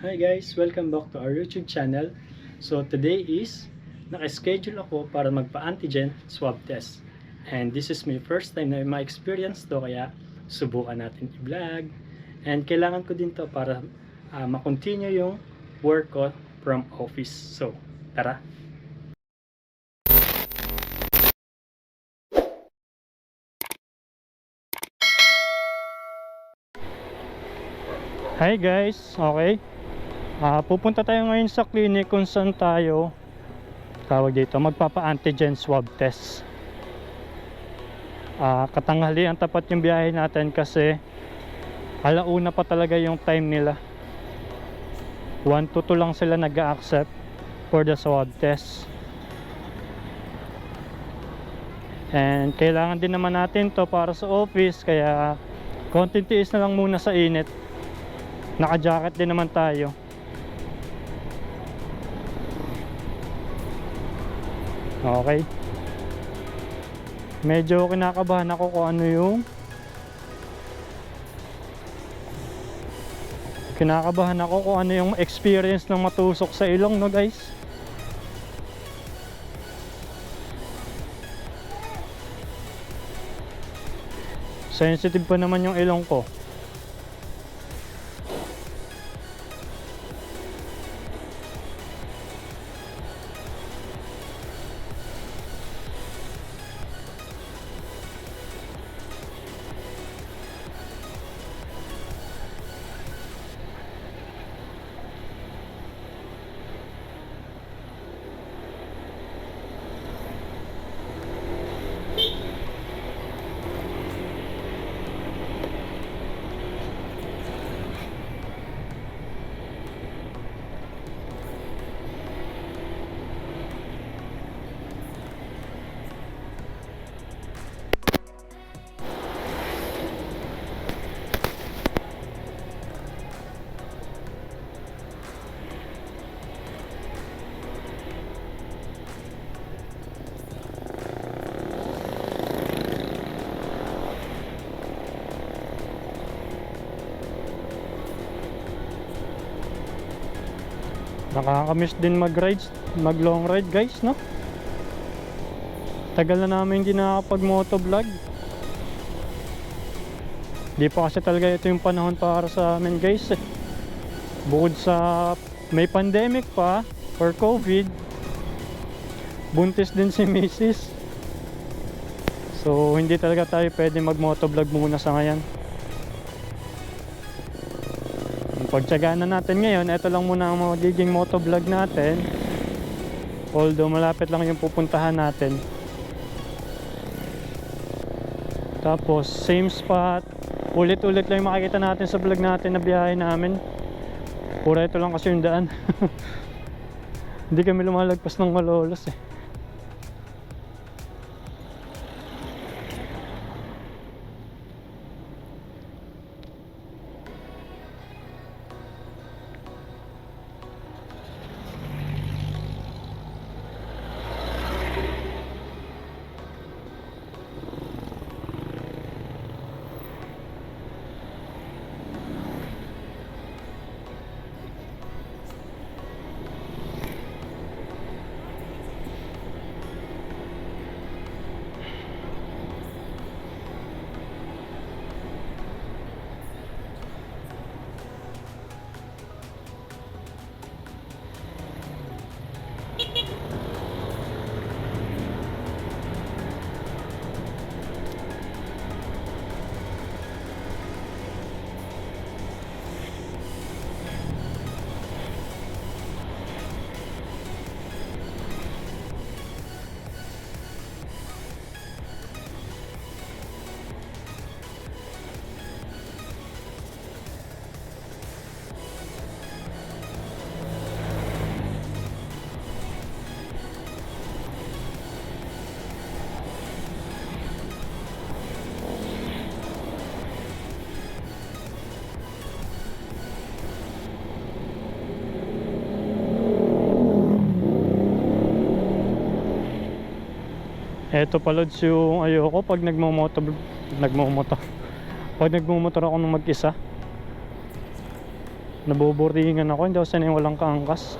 Hi guys! Welcome back to our YouTube channel. So today is naka-schedule ako para magpa-antigen swab test. And this is my first time na ma-experience to, kaya subukan natin i-vlog. And kailangan ko din to para ma-continue yung work ko from office. So tara! Hi guys! Okay. Pupunta tayo ngayon sa clinic kung saan tayo magpapa-antigen swab test. Katanghalian tapat yung biyahe natin kasi alauna pa talaga yung time nila. 1 to 2 lang sila nag-a-accept for the swab test. And kailangan din naman natin to para sa office, kaya konting tiis na lang muna sa init. Naka-jacket din naman tayo. Okay. Medyo kinakabahan ako kung ano yung experience ng matusok sa ilong, no guys. Sensitive pa naman yung ilong ko. Nakakamiss din mag long ride guys, no? Tagal na namin hindi nakapag motovlog. Di pa kasi talaga ito yung panahon para sa amin guys eh. Bukod sa may pandemic pa or COVID, buntis din si Mrs. So hindi talaga tayo pwede mag motovlog muna sa ngayon. Pagtsagaan na natin ngayon, ito lang muna ang magiging motovlog natin. Although malapit lang yung pupuntahan natin. Tapos same spot, ulit-ulit lang yung makikita natin sa vlog natin na biyahe namin. Pura ito lang kasi yung daan. Hindi kami lumalagpas ng malolos eh. Eto palods yung ayoko pag pag nagmumotor ako ng mag-isa. Nabuburingan ako, hindi ako sanay walang kaangkas.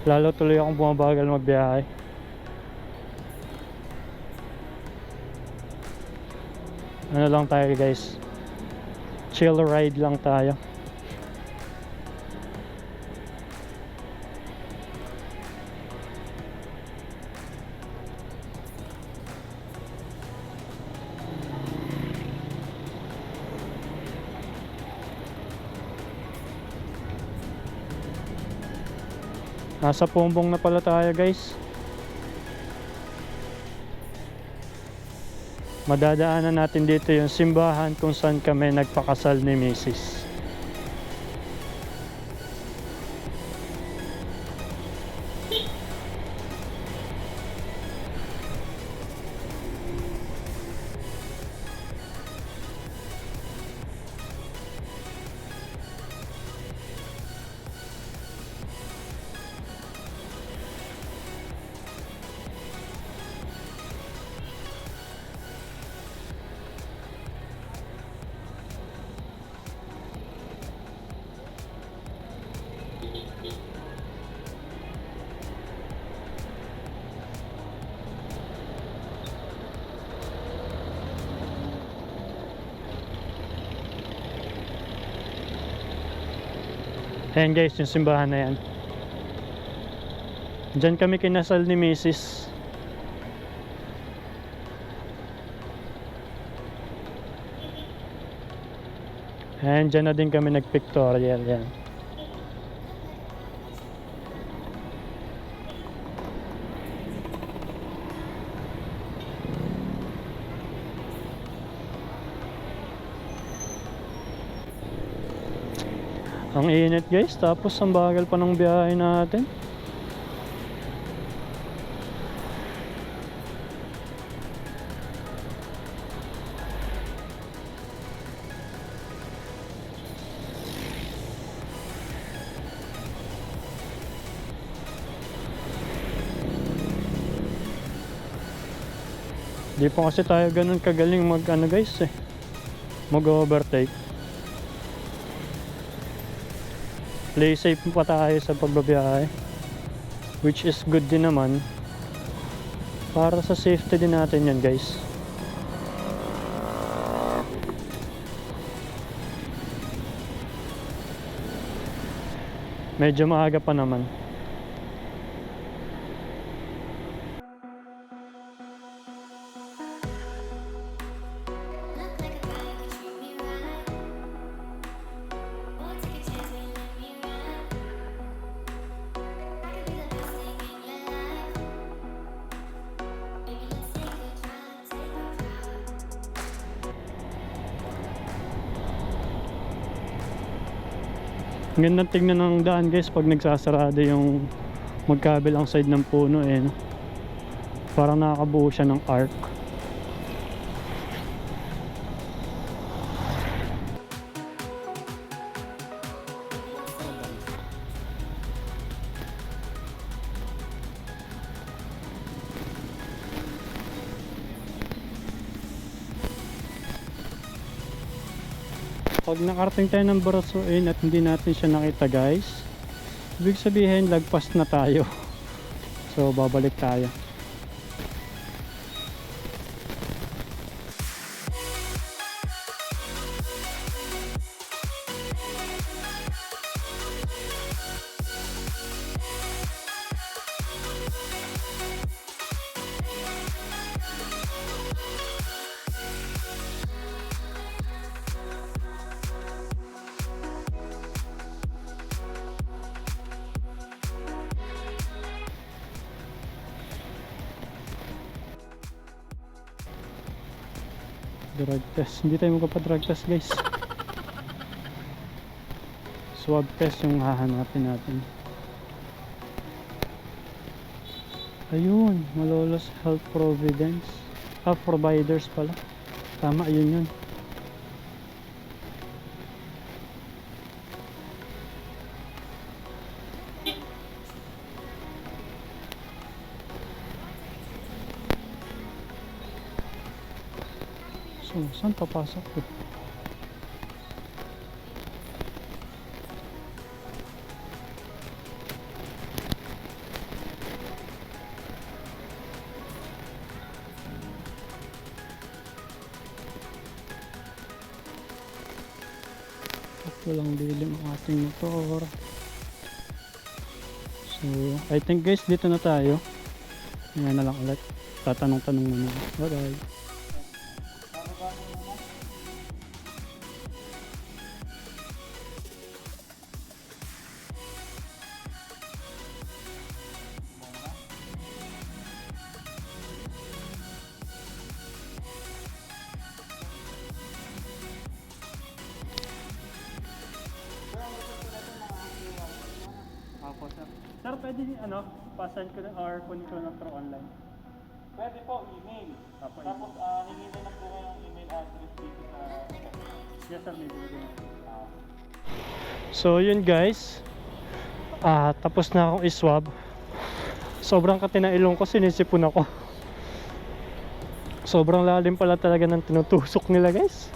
Lalo tuloy akong bumabagal magbiyahe. Ano lang tayo guys, chill ride lang tayo. Nasa Pombong na pala tayo guys. Madadaanan natin dito yung simbahan kung saan kami nagpakasal ni Mrs. Ayan guys, yung simbahan na yan. Diyan kami kinasal ni Mrs. Ayan, dyan na din kami nagpictorial yan. Ang init guys, tapos ang bagal pa ng biyahe natin. Di pa kasi tayo ganun kagaling mag ano guys mag overtake. Play safe pa tayo sa pagbabiyahe, which is good din naman para sa safety din natin yan guys. Medyo maaga pa naman. Ang ganda tingnan ng daan guys pag nagsasarado yung magkabilang side ng puno no? Parang nakakabuo siya ng arc. Pag nakarating tayo ng Barasuin at hindi natin siya nakita guys, ibig sabihin lagpas na tayo. So babalik tayo. Drug test, hindi tayo magpapadrug test guys. Swab test yung hahanapin natin. Ayun, Malolos Health Providence providers pala. Tama, yun. So, saan papasok ko? walang dilim ang ating motor. So I think guys, dito na tayo. Ngayon na lang ulit, tatanong-tanong muna. Bye bye. Opo, sir. Sir, pwede pasan ko na or kunin ko na through online? Pwede po, email. Opo, Tapos, hingin na lang po yung email address dito sa... yes sir, may bigay. So yun guys, tapos na akong i-swab. Sobrang kati na ilong ko, sinisipon ako. Sobrang lalim pala talaga ng tinutusok nila guys.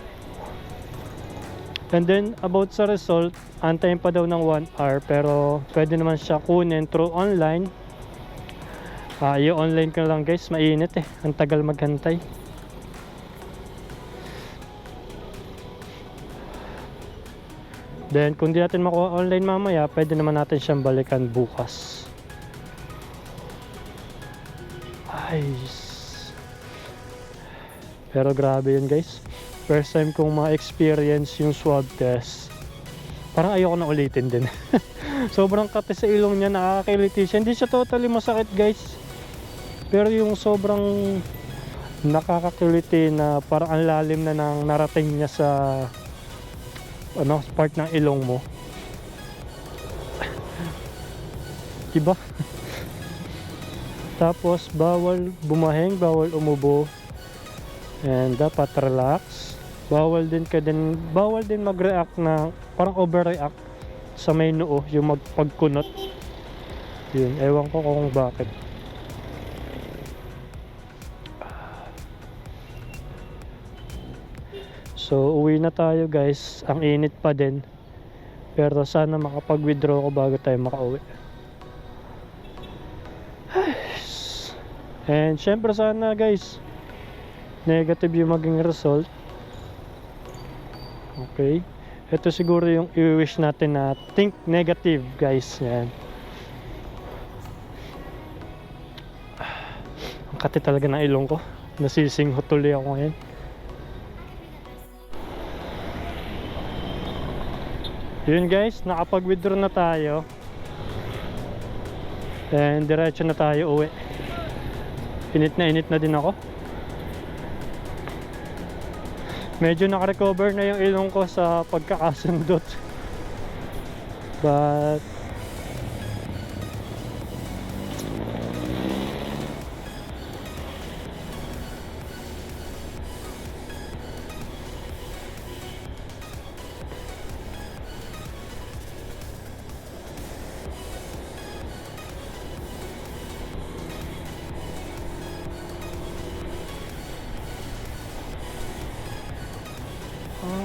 And then about sa result, antayin pa daw ng 1 hour, pero pwede naman siya kunin through online. Yung online ko lang guys, mainit ang tagal maghantay. Then kung di natin makuha online mamaya, pwede naman natin siyang balikan bukas. Pero grabe yun guys, first time kong ma-experience yung swab test. Parang ayoko na ulitin din. Sobrang kati sa ilong niya, nakakakiliti siya. Hindi siya totally masakit guys, pero yung sobrang nakakakiliti na parang ang lalim na nang narating niya sa part ng ilong mo. Diba? Tapos bawal bumahing, bawal umubo, and dapat relax. Bawal din mag-react na parang overreact sa may noo, yung magpagkunot. Yun, ewan ko kung bakit. So uwi na tayo guys, ang init pa din, pero sana makapag-withdraw ko bago tayo makauwi. And syempre sana guys, negative yung maging result. Okay, ito siguro yung i-wish natin na think negative guys. Yan, ang kati talaga ng ilong ko, nasisingho tuloy ako ngayon. Yun guys, nakapag-withdraw na tayo, and diretso na tayo uwi. Init na din ako. Medyo naka-recover na yung ilong ko sa pagkakasundot, but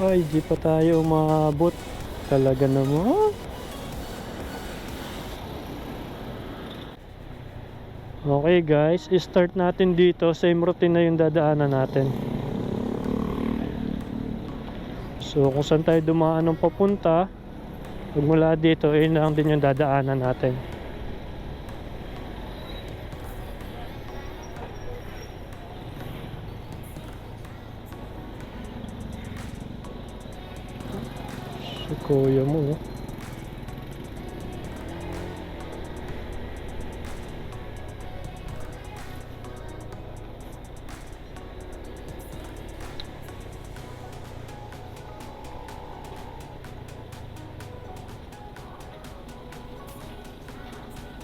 ay, di pa tayo umabot. Talaga naman. Okay guys, i-start natin dito. Same routine na yung dadaanan natin. So kung saan tayo dumaan ng papunta, mula dito, yun lang din yung dadaanan natin. Kuya mo,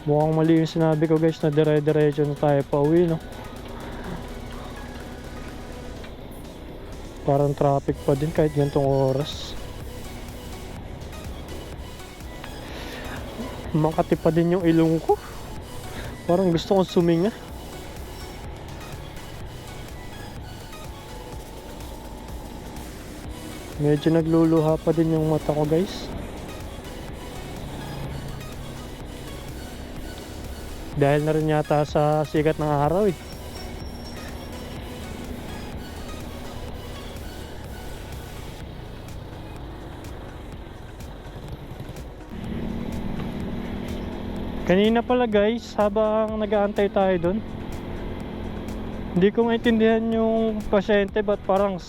mukhang mali yung sinabi ko guys na dire-diretso na tayo pa uwi, no? Parang traffic pa din kahit ganitong oras. Makati pa din yung ilong ko. Parang gusto kong suminga. Medyo nagluluha pa din yung mata ko guys. Dahil na rin yata sa sikat ng araw eh. Kanina pala guys, habang nag-aantay tayo dun, hindi ko maintindihan yung pasyente, ba't parang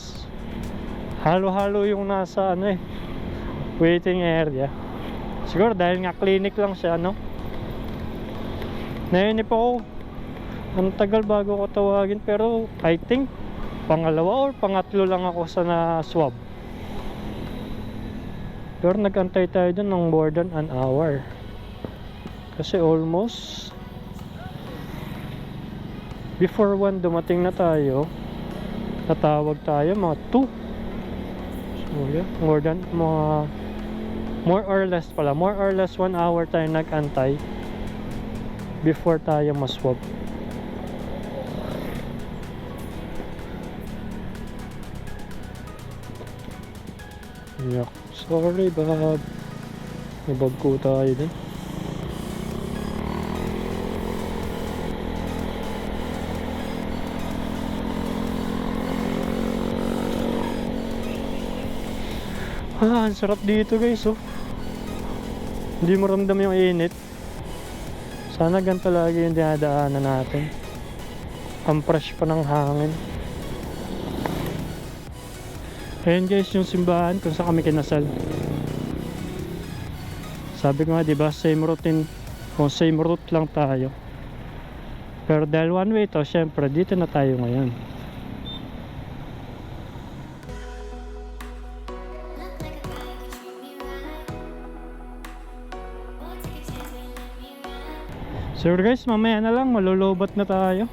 halo-halo yung nasa waiting area. Siguro dahil nga clinic lang siya, no? Nainip ako, ang tagal bago ko tawagin, pero I think pangalawa or pangatlo lang ako sa na-swab. Pero nag-antay tayo dun ng more than an hour. Kasi almost before 1 dumating na tayo. Natawag tayo mga 2. So yeah, more or less 1 hour tayo nag-antay before tayo ma-swab. Yak, sorry Bob. Nabagko tayo din. Ang sarap dito guys, oh. Hindi mo ramdam yung init. Sana ganito lagi yung dinadaanan natin. Ang fresh pa ng hangin. Ayan guys, yung simbahan kung saan kami kinasal. Sabi ko nga, diba, same routine o same route lang tayo. Pero dahil one way to, syempre dito na tayo ngayon. So guys, mamaya na lang, malulubat na tayo.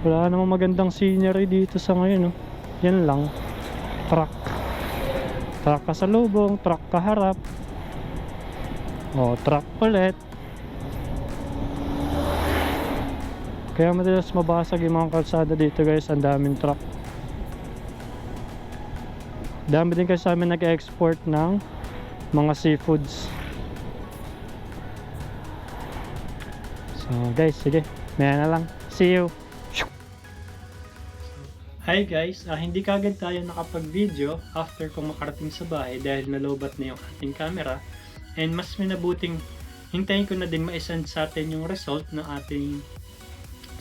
Wala namang magandang scenery dito sa ngayon, oh. Yan lang. Truck kasalubong, truck kaharap, truck ulit. Kaya madalas mabasag yung mga kalsada dito guys. Ang daming truck. Dami din kasi sa amin nag-export ng mga seafoods. So guys, sige, maya na lang. See you. Hi guys, hindi kagad tayo nakapag-video after kong makarating sa bahay dahil nalobat na yung ating camera, and mas minabuting hintayin ko na din ma-send sa atin yung result ng ating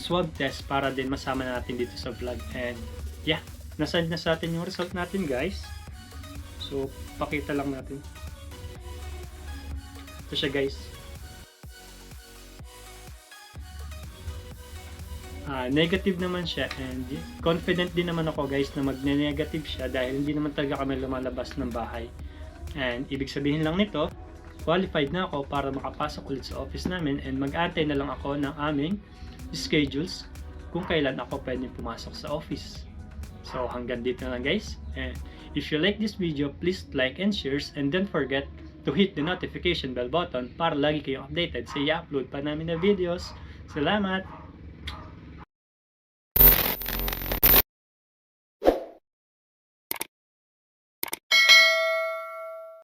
swab test para din masama natin dito sa vlog. And yeah, nasend na sa atin yung result natin guys. So pakita lang natin. Ito siya guys. Negative naman siya, and confident din naman ako guys na magne-negative siya dahil hindi naman talaga kami lumalabas ng bahay. And ibig sabihin lang nito, qualified na ako para makapasok ulit sa office namin, and mag-antay na lang ako ng aming schedules kung kailan ako pwede pumasok sa office. So hanggang dito na lang guys, and if you like this video, please like and share, and don't forget to hit the notification bell button para lagi kayong updated sa i-upload pa namin na videos. Salamat!